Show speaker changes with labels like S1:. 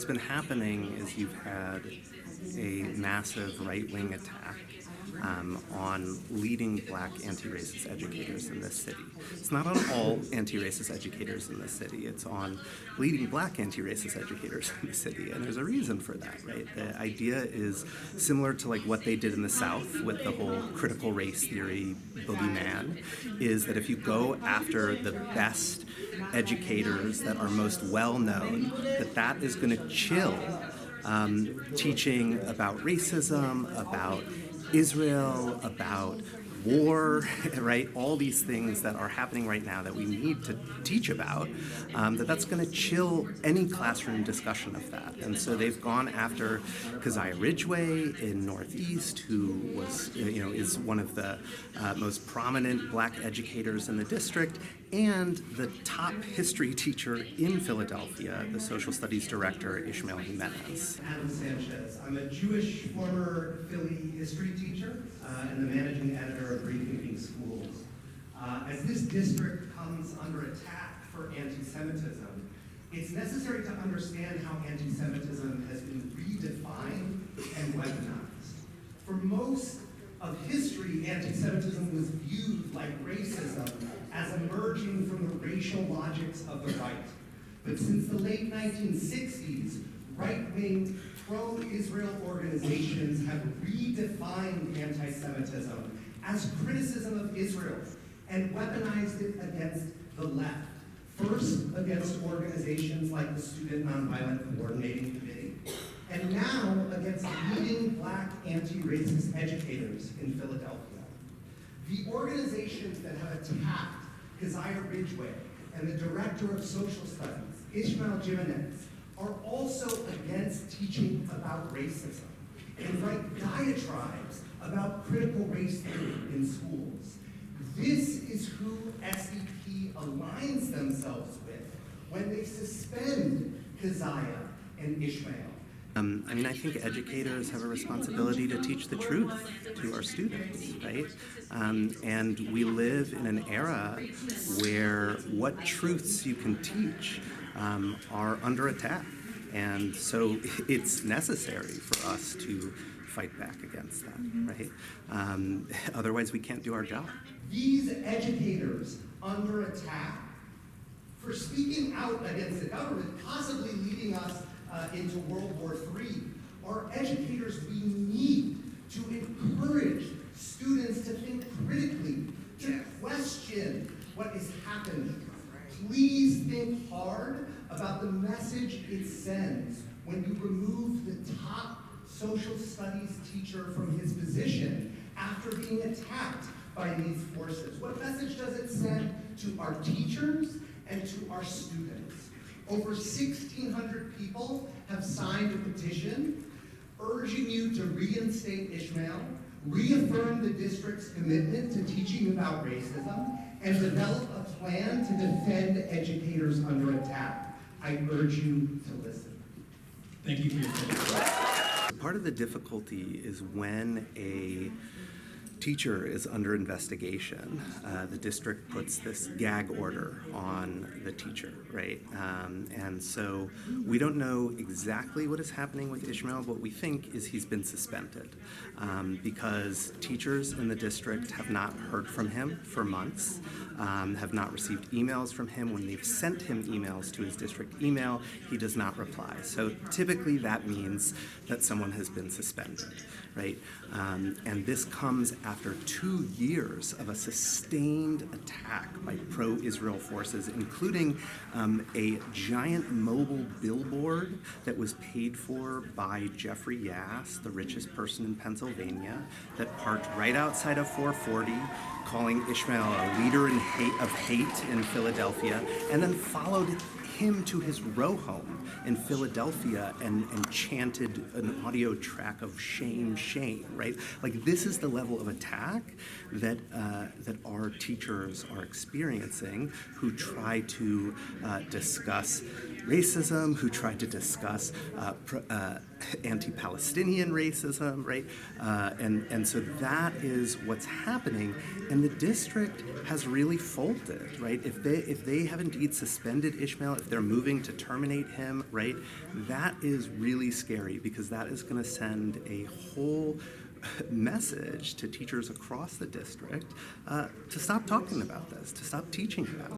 S1: What's been happening is you've had a massive right-wing attack on leading black anti-racist educators in this city. It's not on all anti-racist educators in this city, it's on leading black anti-racist educators in the city, and there's a reason for that, right? The idea is similar to like what they did in the South with the whole critical race theory boogeyman, is that if you go after the best educators that are most well-known, that is going to chill teaching about racism, about Israel, about war, right? All these things that are happening right now that we need to teach about, that's going to chill any classroom discussion of that. And so they've gone after Keziah Ridgway in Northeast, who was, is one of the most prominent black educators in the district, and the top history teacher in Philadelphia, the social studies director, Ismael Jimenez.
S2: Adam Sanchez. I'm a Jewish former Philly history teacher and the managing editor of Rethinking Schools. As this district comes under attack for anti-Semitism, it's necessary to understand how anti-Semitism has been redefined and weaponized. For most of history, anti-Semitism was viewed like racism as emerging from the racial logics of the right. But since the late 1960s, right-wing pro-Israel organizations have redefined anti-Semitism as criticism of Israel and weaponized it against the left. First against organizations like the Student Nonviolent Coordinating Committee, and now against leading black anti-racist educators in Philadelphia. The organizations that have attacked Keziah Ridgway and the director of social studies, Ismael Jimenez, are also against teaching about racism and write diatribes about critical race theory in schools. This is who SEP aligns themselves with when they suspend Keziah and Ismael.
S1: I think educators have a responsibility to teach the truth to our students, right? And we live in an era where what truths you can teach are under attack. And so it's necessary for us to fight back against that, right? Otherwise we can't do our job.
S2: These educators under attack for speaking out against the government, possibly leading us into World War III, are educators we need to encourage students to think critically, to question what is happening. Please think hard about the message it sends when you remove the top social studies teacher from his position after being attacked by these forces. What message does it send to our teachers and to our students? Over 1,600 people have signed a petition urging you to reinstate Ismael, reaffirm the district's commitment to teaching about racism, and develop a plan to defend educators under attack. I urge you to listen.
S3: Thank you for your time.
S1: Part of the difficulty is when a teacher is under investigation, the district puts this gag order on the teacher, right? And so we don't know exactly what is happening with Ismael. What we think is he's been suspended because teachers in the district have not heard from him for months, have not received emails from him. When they've sent him emails to his district email, he does not reply. So typically that means that someone has been suspended, right? And this comes after 2 years of a sustained attack by pro-Israel forces, including a giant mobile billboard that was paid for by Jeffrey Yass, the richest person in Pennsylvania, that parked right outside of 440, calling Ismael a leader of hate in Philadelphia, and then followed him to his row home in Philadelphia and chanted an audio track of shame, shame, right? Like, this is the level of attack that our teachers are experiencing who try to discuss racism, who tried to discuss anti-Palestinian racism, right? And so that is what's happening, and the district has really folded, right? If they have indeed suspended Ismael, if they're moving to terminate him, right, that is really scary, because that is going to send a whole message to teachers across the district to stop talking about this, to stop teaching about it.